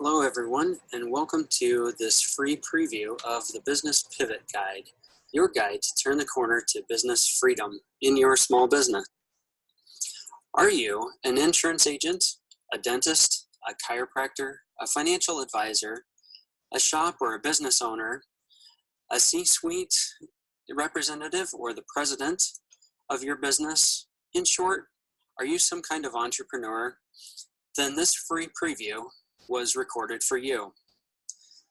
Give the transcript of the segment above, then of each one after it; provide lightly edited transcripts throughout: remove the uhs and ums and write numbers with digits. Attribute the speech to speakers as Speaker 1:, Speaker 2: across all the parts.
Speaker 1: Hello everyone, and welcome to this free preview of the Business Pivot Guide, your guide to turn the corner to business freedom in your small business. Are you an insurance agent, a dentist, a chiropractor, a financial advisor, a shop or a business owner, a C-suite representative, or the president of your business? In short, are you some kind of entrepreneur? Then this free preview was recorded for you.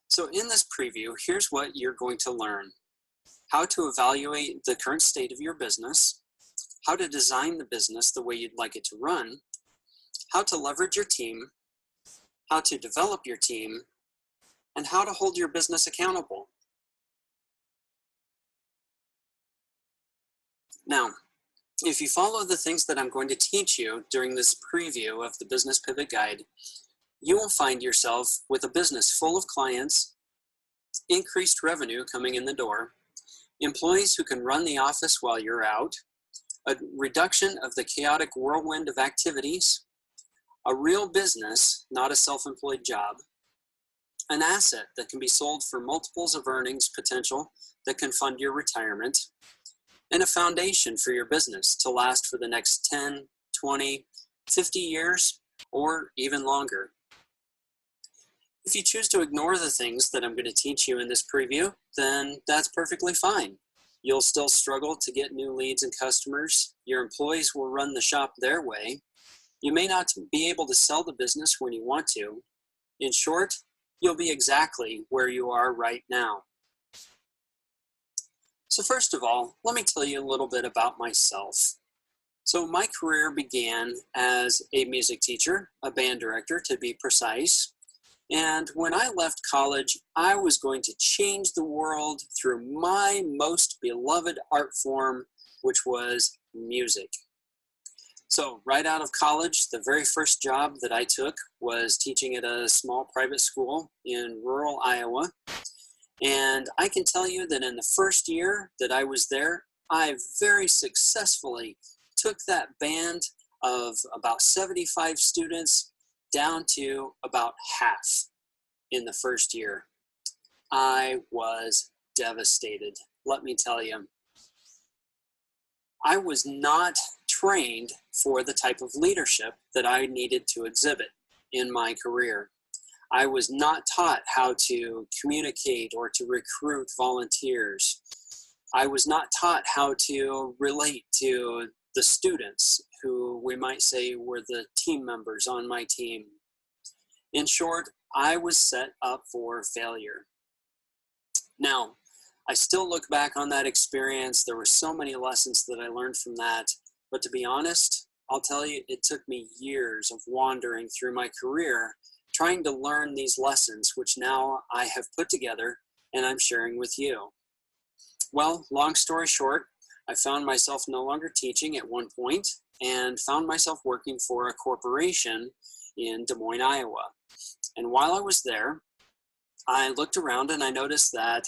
Speaker 1: So in this preview, here's what you're going to learn: how to evaluate the current state of your business, how to design the business the way you'd like it to run, how to leverage your team, how to develop your team, and how to hold your business accountable. Now, if you follow the things that I'm going to teach you during this preview of the Business Pivot Guide, you will find yourself with a business full of clients, increased revenue coming in the door, employees who can run the office while you're out, a reduction of the chaotic whirlwind of activities, a real business, not a self-employed job, an asset that can be sold for multiples of earnings potential that can fund your retirement, and a foundation for your business to last for the next 10, 20, 50 years, or even longer. If you choose to ignore the things that I'm going to teach you in this preview, then that's perfectly fine. You'll still struggle to get new leads and customers. Your employees will run the shop their way. You may not be able to sell the business when you want to. In short, you'll be exactly where you are right now. So first of all, let me tell you a little bit about myself. So my career began as a music teacher, a band director to be precise. And when I left college, I was going to change the world through my most beloved art form, which was music. So right out of college, the very first job that I took was teaching at a small private school in rural Iowa. And I can tell you that in the first year that I was there, I very successfully took that band of about 75 students down to about half in the first year. I was devastated, let me tell you. I was not trained for the type of leadership that I needed to exhibit in my career. I was not taught how to communicate or to recruit volunteers. I was not taught how to relate to the students who we might say were the team members on my team. In short, I was set up for failure. Now, I still look back on that experience. There were so many lessons that I learned from that. But to be honest, I'll tell you, it took me years of wandering through my career trying to learn these lessons, which now I have put together and I'm sharing with you. Well, long story short, I found myself no longer teaching at one point and found myself working for a corporation in Des Moines, Iowa. And while I was there, I looked around and I noticed that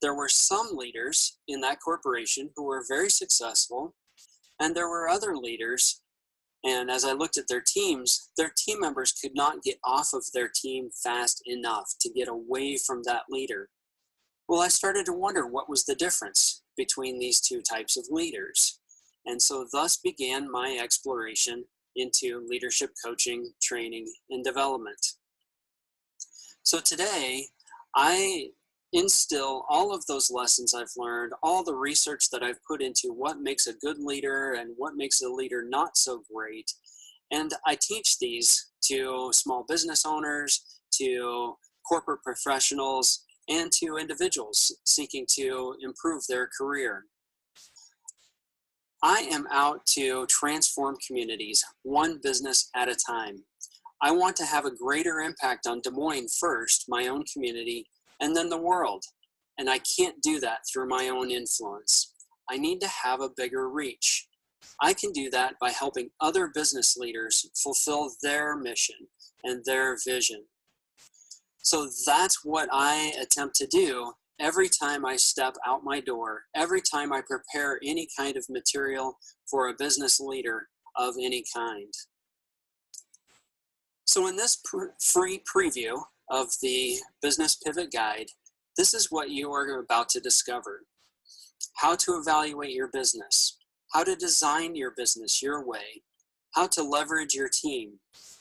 Speaker 1: there were some leaders in that corporation who were very successful, and there were other leaders. And as I looked at their team members could not get off of their team fast enough to get away from that leader. Well, I started to wonder what was the difference between these two types of leaders. And so thus began my exploration into leadership coaching, training, and development. So today, I instill all of those lessons I've learned, all the research that I've put into what makes a good leader and what makes a leader not so great. And I teach these to small business owners, to corporate professionals, and to individuals seeking to improve their career. I am out to transform communities, one business at a time. I want to have a greater impact on Des Moines first, my own community, and then the world. And I can't do that through my own influence. I need to have a bigger reach. I can do that by helping other business leaders fulfill their mission and their vision. So that's what I attempt to do every time I step out my door, every time I prepare any kind of material for a business leader of any kind. So in this free preview of the Business Pivot Guide, this is what you are about to discover. How to evaluate your business, how to design your business your way, how to leverage your team,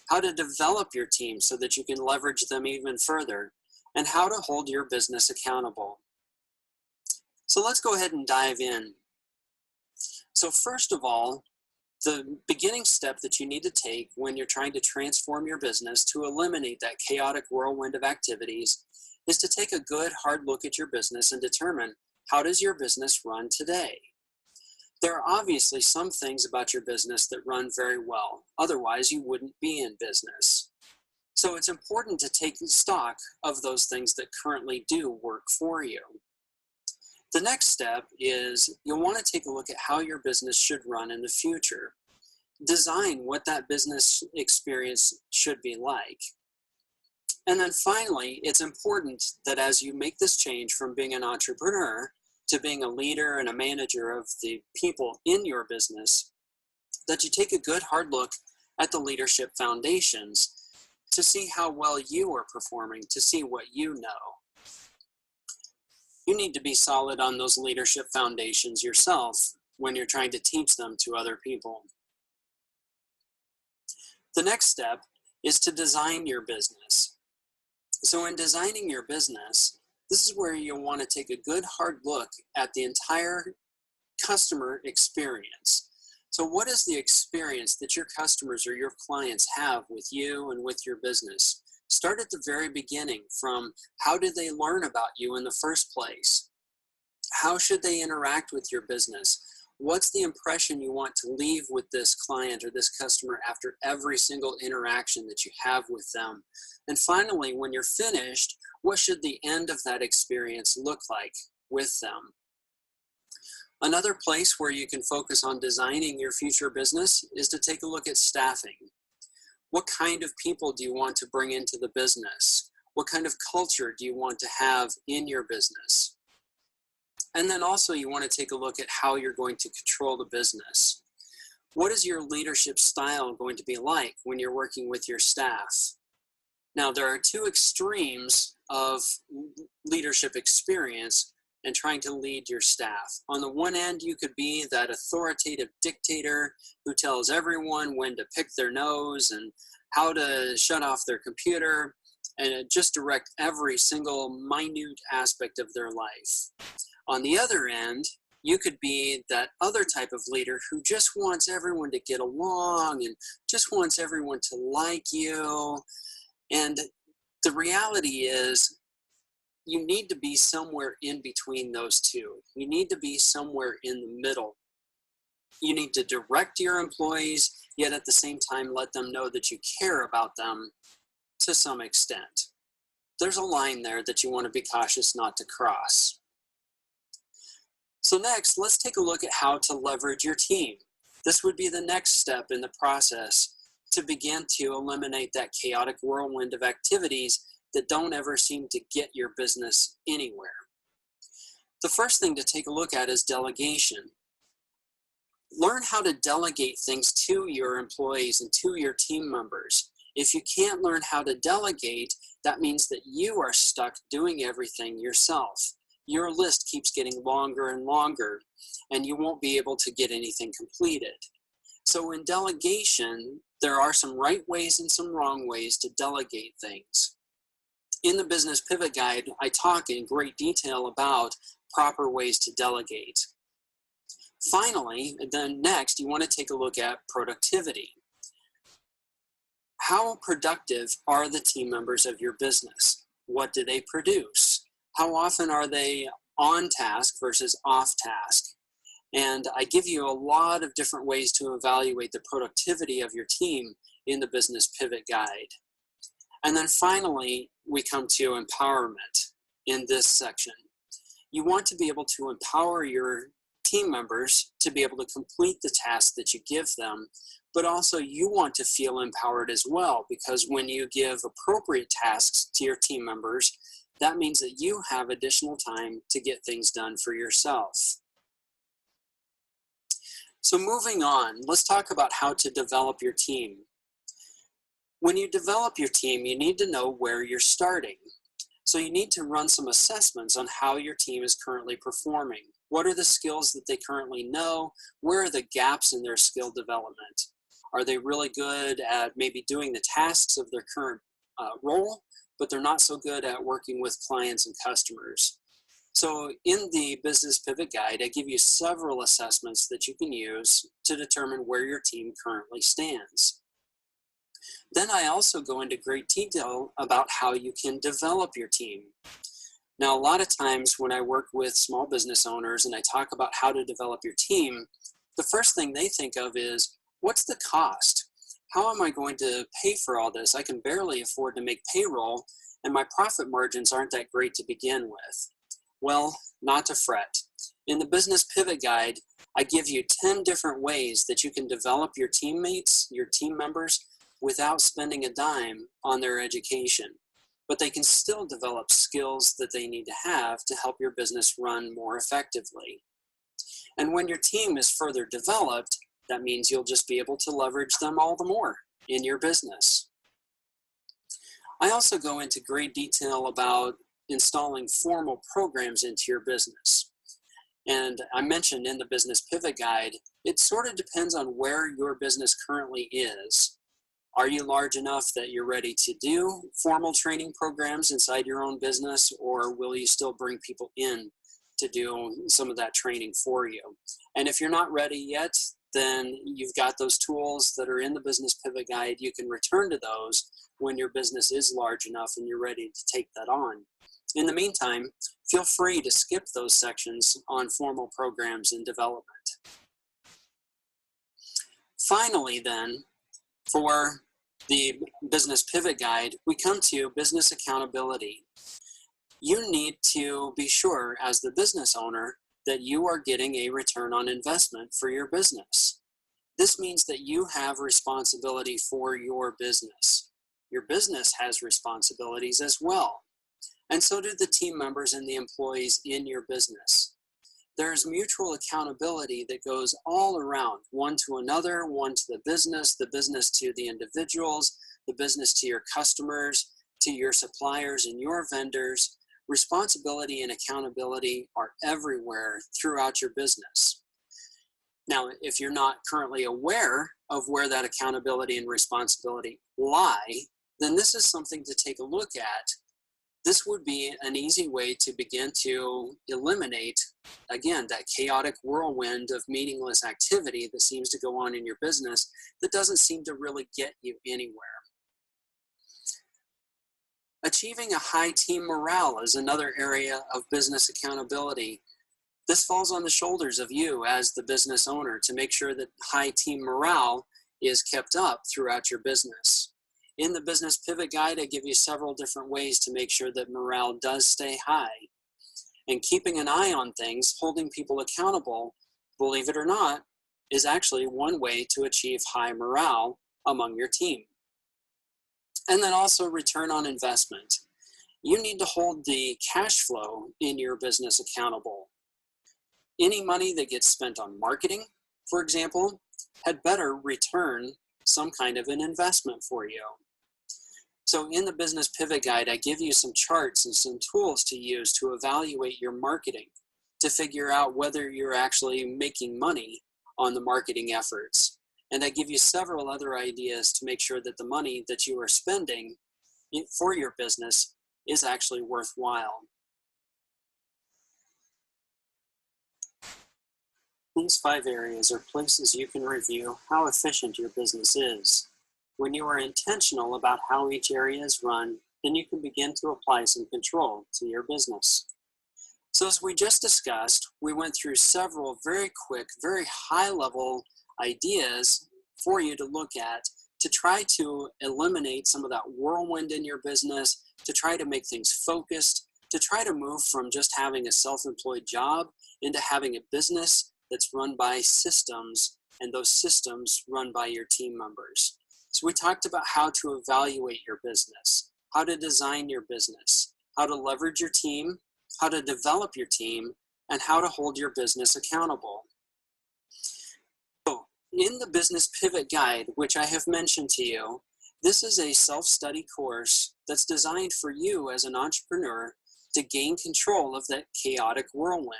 Speaker 1: how to develop your team so that you can leverage them even further, and how to hold your business accountable. So let's go ahead and dive in. So first of all, the beginning step that you need to take when you're trying to transform your business to eliminate that chaotic whirlwind of activities is to take a good hard look at your business and determine, how does your business run today? There are obviously some things about your business that run very well. Otherwise, you wouldn't be in business. So it's important to take stock of those things that currently do work for you. The next step is you'll want to take a look at how your business should run in the future. Design what that business experience should be like. And then finally, it's important that as you make this change from being an entrepreneur to being a leader and a manager of the people in your business, that you take a good hard look at the leadership foundations to see how well you are performing, to see what you know. You need to be solid on those leadership foundations yourself when you're trying to teach them to other people. The next step is to design your business. So in designing your business, this is where you'll want to take a good hard look at the entire customer experience. So what is the experience that your customers or your clients have with you and with your business? Start at the very beginning, from how did they learn about you in the first place? How should they interact with your business? What's the impression you want to leave with this client or this customer after every single interaction that you have with them? And finally, when you're finished, what should the end of that experience look like with them? Another place where you can focus on designing your future business is to take a look at staffing. What kind of people do you want to bring into the business? What kind of culture do you want to have in your business? And then also you want to take a look at how you're going to control the business. What is your leadership style going to be like when you're working with your staff? Now, there are two extremes of leadership experience and trying to lead your staff. On the one end, you could be that authoritative dictator who tells everyone when to pick their nose and how to shut off their computer and just direct every single minute aspect of their life. On the other end, you could be that other type of leader who just wants everyone to get along and just wants everyone to like you. And the reality is, you need to be somewhere in between those two. You need to be somewhere in the middle. You need to direct your employees, yet at the same time let them know that you care about them to some extent. There's a line there that you want to be cautious not to cross. So next, let's take a look at how to leverage your team. This would be the next step in the process to begin to eliminate that chaotic whirlwind of activities that don't ever seem to get your business anywhere. The first thing to take a look at is delegation. Learn how to delegate things to your employees and to your team members. If you can't learn how to delegate, that means that you are stuck doing everything yourself. Your list keeps getting longer and longer, and you won't be able to get anything completed. So in delegation, there are some right ways and some wrong ways to delegate things. In the Business Pivot Guide, I talk in great detail about proper ways to delegate. Finally, then next, you want to take a look at productivity. How productive are the team members of your business? What do they produce? How often are they on task versus off task? And I give you a lot of different ways to evaluate the productivity of your team in the Business Pivot Guide. And then finally, we come to empowerment in this section. You want to be able to empower your team members to be able to complete the tasks that you give them, but also you want to feel empowered as well, because when you give appropriate tasks to your team members, that means that you have additional time to get things done for yourself. So moving on, let's talk about how to develop your team. When you develop your team, you need to know where you're starting. So you need to run some assessments on how your team is currently performing. What are the skills that they currently know? Where are the gaps in their skill development? Are they really good at maybe doing the tasks of their current role, but they're not so good at working with clients and customers? So in the Business Pivot Guide, I give you several assessments that you can use to determine where your team currently stands. Then I also go into great detail about how you can develop your team. Now, a lot of times when I work with small business owners and I talk about how to develop your team, the first thing they think of is, what's the cost? How am I going to pay for all this? I can barely afford to make payroll, and my profit margins aren't that great to begin with. Well, not to fret. In the Business Pivot Guide, I give you 10 different ways that you can develop your teammates, your team members, without spending a dime on their education. But they can still develop skills that they need to have to help your business run more effectively. And when your team is further developed, that means you'll just be able to leverage them all the more in your business. I also go into great detail about installing formal programs into your business. And I mentioned in the Business Pivot Guide, it sort of depends on where your business currently is. Are you large enough that you're ready to do formal training programs inside your own business, or will you still bring people in to do some of that training for you? And if you're not ready yet, then you've got those tools that are in the Business Pivot Guide. You can return to those when your business is large enough and you're ready to take that on. In the meantime, feel free to skip those sections on formal programs and development. Finally, then, for the Business Pivot Guide, we come to business accountability. You need to be sure, as the business owner, that you are getting a return on investment for your business. This means that you have responsibility for your business. Your business has responsibilities as well, and so do the team members and the employees in your business. There's mutual accountability that goes all around, one to another, one to the business to the individuals, the business to your customers, to your suppliers and your vendors. Responsibility and accountability are everywhere throughout your business. Now, if you're not currently aware of where that accountability and responsibility lie, then this is something to take a look at. This would be an easy way to begin to eliminate, again, that chaotic whirlwind of meaningless activity that seems to go on in your business that doesn't seem to really get you anywhere. Achieving a high team morale is another area of business accountability. This falls on the shoulders of you as the business owner to make sure that high team morale is kept up throughout your business. In the Business Pivot Guide, I give you several different ways to make sure that morale does stay high. And keeping an eye on things, holding people accountable, believe it or not, is actually one way to achieve high morale among your team. And then also return on investment. You need to hold the cash flow in your business accountable. Any money that gets spent on marketing, for example, had better return some kind of an investment for you. So in the Business Pivot Guide, I give you some charts and some tools to use to evaluate your marketing, to figure out whether you're actually making money on the marketing efforts. And I give you several other ideas to make sure that the money that you are spending for your business is actually worthwhile. These 5 areas are places you can review how efficient your business is. When you are intentional about how each area is run, then you can begin to apply some control to your business. So as we just discussed, we went through several very quick, very high-level ideas for you to look at to try to eliminate some of that whirlwind in your business, to try to make things focused, to try to move from just having a self-employed job into having a business that's run by systems, and those systems run by your team members. So we talked about how to evaluate your business, how to design your business, how to leverage your team, how to develop your team, and how to hold your business accountable. So in the Business Pivot Guide, which I have mentioned to you, This is a self-study course that's designed for you as an entrepreneur to gain control of that chaotic whirlwind,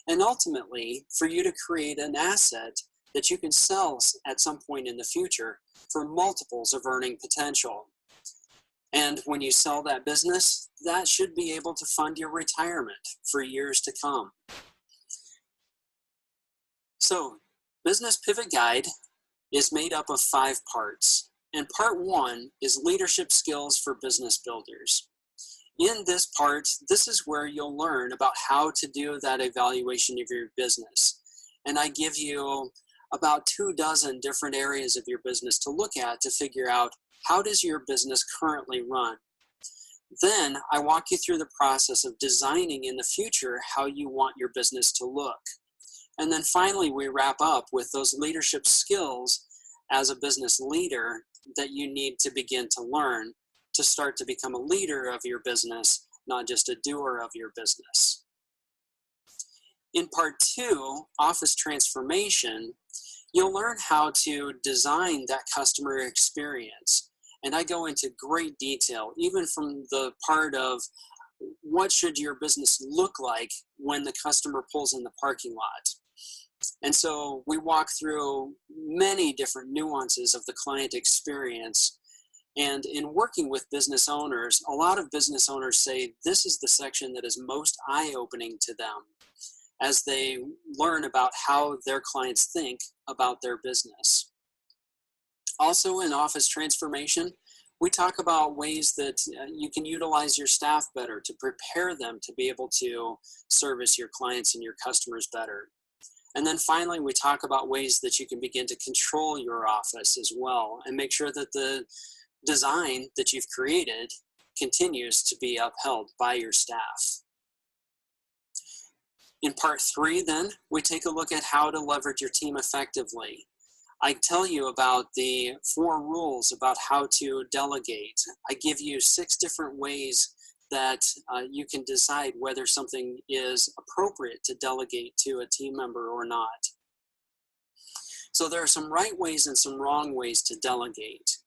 Speaker 1: and ultimately for you to create an asset that you can sell at some point in the future for multiples of earning potential. And when you sell that business, that should be able to fund your retirement for years to come. So, Business Pivot Guide is made up of 5 parts. And part 1 is leadership skills for business builders. In this part, this is where you'll learn about how to do that evaluation of your business. And I give you about 24 different areas of your business to look at to figure out, how does your business currently run? Then I walk you through the process of designing in the future how you want your business to look. And then finally, we wrap up with those leadership skills as a business leader that you need to begin to learn to start to become a leader of your business, not just a doer of your business. In part 2, office transformation, you'll learn how to design that customer experience. And I go into great detail, even from the part of what should your business look like when the customer pulls in the parking lot. And so we walk through many different nuances of the client experience. And in working with business owners, a lot of business owners say this is the section that is most eye-opening to them as they learn about how their clients think about their business. Also, in office transformation, we talk about ways that you can utilize your staff better to prepare them to be able to service your clients and your customers better. And then finally, we talk about ways that you can begin to control your office as well and make sure that the design that you've created continues to be upheld by your staff. In part 3, then, we take a look at how to leverage your team effectively. I tell you about the 4 rules about how to delegate. I give you 6 different ways that you can decide whether something is appropriate to delegate to a team member or not. So there are some right ways and some wrong ways to delegate.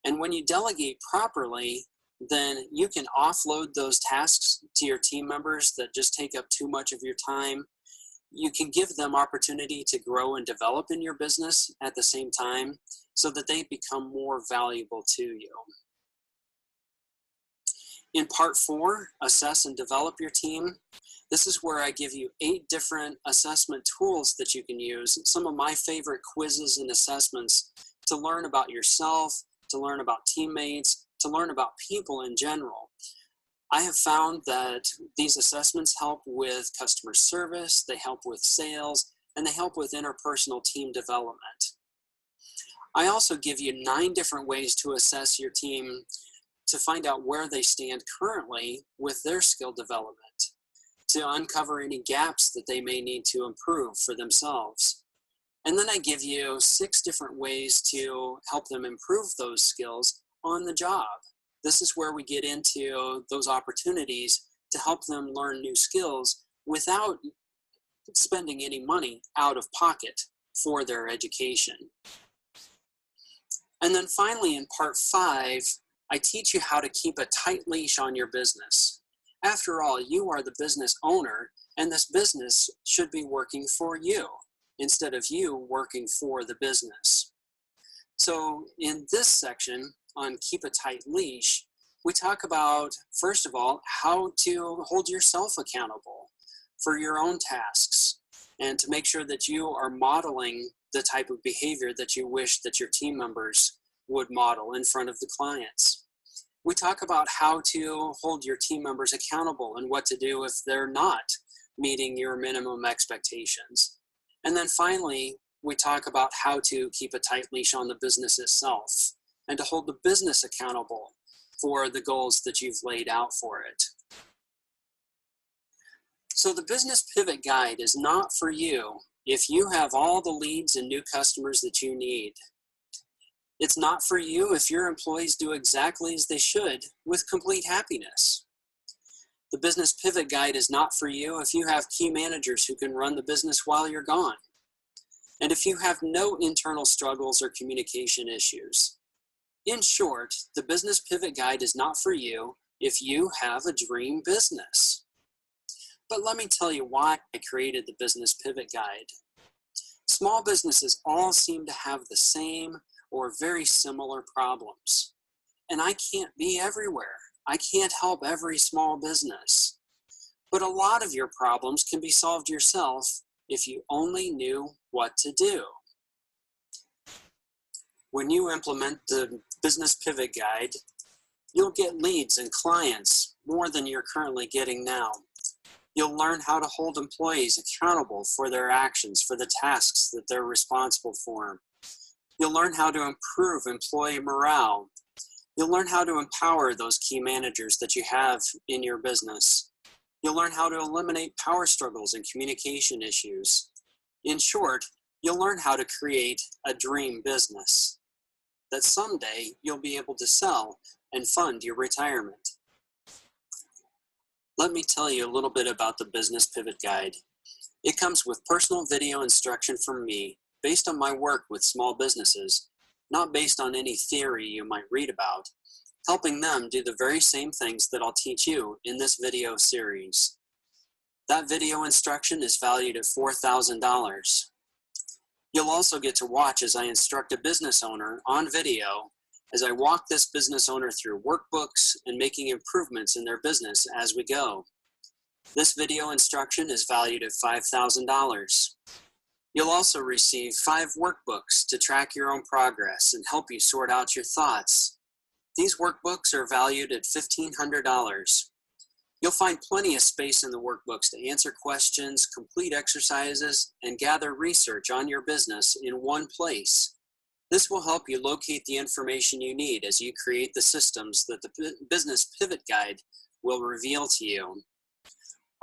Speaker 1: And when you delegate properly, then you can offload those tasks to your team members that just take up too much of your time. You can give them opportunity to grow and develop in your business at the same time so that they become more valuable to you. In part 4, assess and develop your team. This is where I give you 8 different assessment tools that you can use, some of my favorite quizzes and assessments to learn about yourself, to learn about teammates, to learn about people in general. I have found that these assessments help with customer service, they help with sales, and they help with interpersonal team development. I also give you 9 different ways to assess your team to find out where they stand currently with their skill development, to uncover any gaps that they may need to improve for themselves. And then I give you 6 different ways to help them improve those skills on the job. This is where we get into those opportunities to help them learn new skills without spending any money out of pocket for their education. And then finally, in part 5, I teach you how to keep a tight leash on your business. After all, you are the business owner, and this business should be working for you instead of you working for the business. So in this section on Keep a Tight Leash, we talk about, first of all, how to hold yourself accountable for your own tasks and to make sure that you are modeling the type of behavior that you wish that your team members would model in front of the clients. We talk about how to hold your team members accountable and what to do if they're not meeting your minimum expectations. And then finally, we talk about how to keep a tight leash on the business itself and to hold the business accountable for the goals that you've laid out for it. So the Business Pivot Guide is not for you if you have all the leads and new customers that you need. It's not for you if your employees do exactly as they should with complete happiness. The Business Pivot Guide is not for you if you have key managers who can run the business while you're gone. And if you have no internal struggles or communication issues. In short, the Business Pivot Guide is not for you if you have a dream business. But let me tell you why I created the Business Pivot Guide. Small businesses all seem to have the same or very similar problems. And I can't be everywhere. I can't help every small business. But a lot of your problems can be solved yourself if you only knew what to do. When you implement the Business Pivot Guide, you'll get leads and clients more than you're currently getting now. You'll learn how to hold employees accountable for their actions, for the tasks that they're responsible for. You'll learn how to improve employee morale. You'll learn how to empower those key managers that you have in your business. You'll learn how to eliminate power struggles and communication issues. In short, you'll learn how to create a dream business that someday you'll be able to sell and fund your retirement. Let me tell you a little bit about the Business Pivot Guide. It comes with personal video instruction from me based on my work with small businesses, not based on any theory you might read about, helping them do the very same things that I'll teach you in this video series. That video instruction is valued at $4,000. You'll also get to watch as I instruct a business owner on video as I walk this business owner through workbooks and making improvements in their business as we go. This video instruction is valued at $5,000. You'll also receive 5 workbooks to track your own progress and help you sort out your thoughts. These workbooks are valued at $1,500. You'll find plenty of space in the workbooks to answer questions, complete exercises, and gather research on your business in one place. This will help you locate the information you need as you create the systems that the Business Pivot Guide will reveal to you.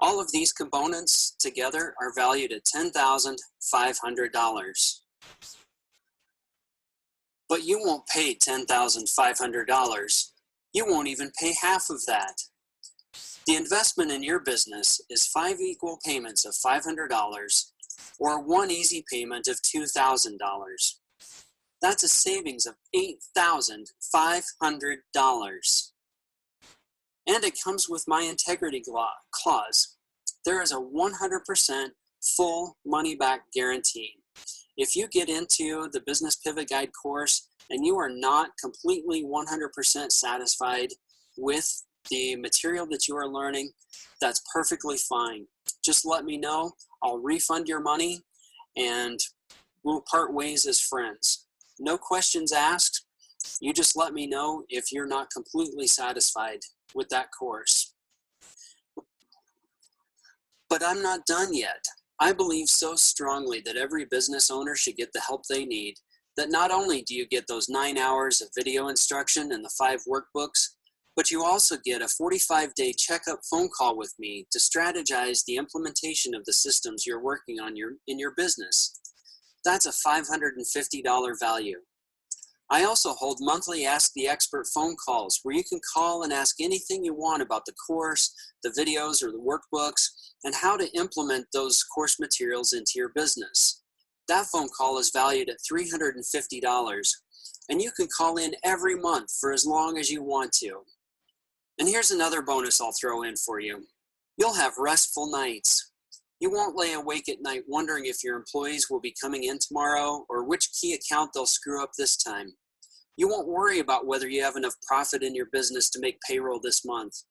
Speaker 1: All of these components together are valued at $10,500. But you won't pay $10,500. You won't even pay half of that. The investment in your business is 5 equal payments of $500 or 1 easy payment of $2,000. That's a savings of $8,500. And it comes with my integrity clause. There is a 100% full money back guarantee. If you get into the Business Pivot Guide course and you are not completely 100% satisfied with the material that you are learning, that's perfectly fine. Just let me know. I'll refund your money and we'll part ways as friends. No questions asked. You just let me know if you're not completely satisfied with that course. But I'm not done yet. I believe so strongly that every business owner should get the help they need, that not only do you get those 9 hours of video instruction and the 5 workbooks, but you also get a 45-day checkup phone call with me to strategize the implementation of the systems you're working on in your business. That's a $550 value. I also hold monthly Ask the Expert phone calls where you can call and ask anything you want about the course, the videos, or the workbooks, and how to implement those course materials into your business. That phone call is valued at $350, and you can call in every month for as long as you want to. And here's another bonus I'll throw in for you. You'll have restful nights. You won't lay awake at night wondering if your employees will be coming in tomorrow or which key account they'll screw up this time. You won't worry about whether you have enough profit in your business to make payroll this month.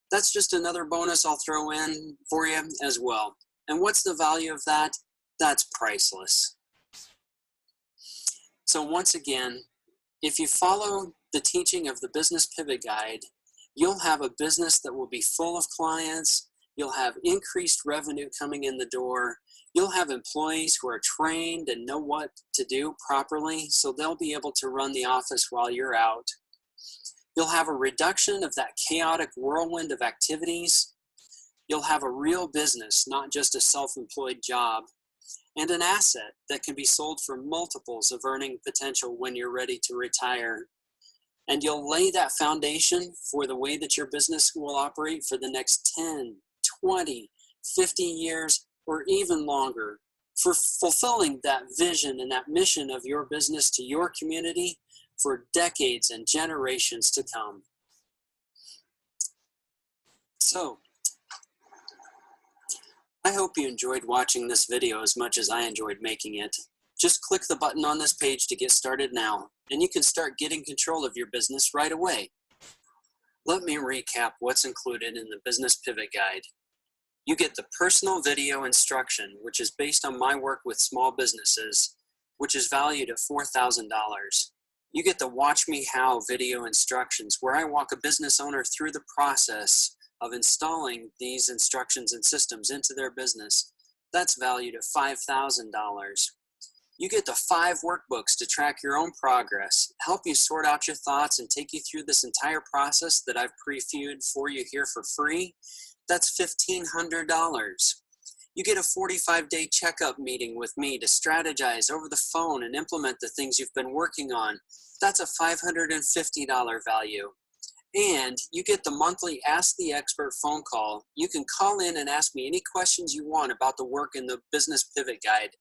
Speaker 1: That's just another bonus I'll throw in for you as well. And what's the value of that? That's priceless. So once again, if you follow the teaching of the Business Pivot Guide, you'll have a business that will be full of clients. You'll have increased revenue coming in the door. You'll have employees who are trained and know what to do properly, so they'll be able to run the office while you're out. You'll have a reduction of that chaotic whirlwind of activities. You'll have a real business, not just a self-employed job, and an asset that can be sold for multiples of earning potential when you're ready to retire. And you'll lay that foundation for the way that your business will operate for the next 10, 20, 50 years, or even longer, for fulfilling that vision and that mission of your business to your community for decades and generations to come. So, I hope you enjoyed watching this video as much as I enjoyed making it. Just click the button on this page to get started now, and you can start getting control of your business right away. Let me recap what's included in the Business Pivot Guide. You get the personal video instruction, which is based on my work with small businesses, which is valued at $4,000. You get the Watch Me How video instructions, where I walk a business owner through the process of installing these instructions and systems into their business. That's valued at $5,000. You get the 5 workbooks to track your own progress, help you sort out your thoughts, and take you through this entire process that I've previewed for you here for free. That's $1,500. You get a 45-day checkup meeting with me to strategize over the phone and implement the things you've been working on. That's a $550 value. And you get the monthly Ask the Expert phone call. You can call in and ask me any questions you want about the work in the Business Pivot Guide.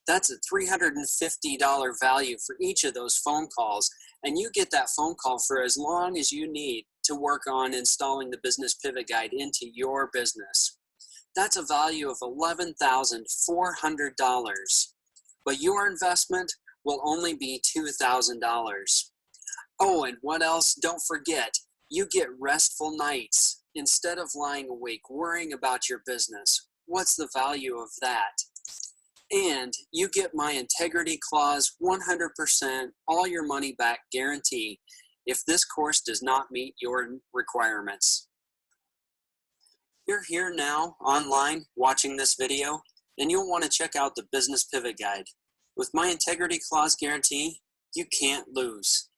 Speaker 1: That's a $350 value for each of those phone calls. And you get that phone call for as long as you need to work on installing the Business Pivot Guide into your business. That's a value of $11,400. But your investment will only be $2,000. Oh, and what else? Don't forget, you get restful nights instead of lying awake worrying about your business. What's the value of that? And you get my integrity clause, 100%, all your money back guarantee if this course does not meet your requirements. You're here now online watching this video, and you'll want to check out the Business Pivot Guide. With my integrity clause guarantee, you can't lose.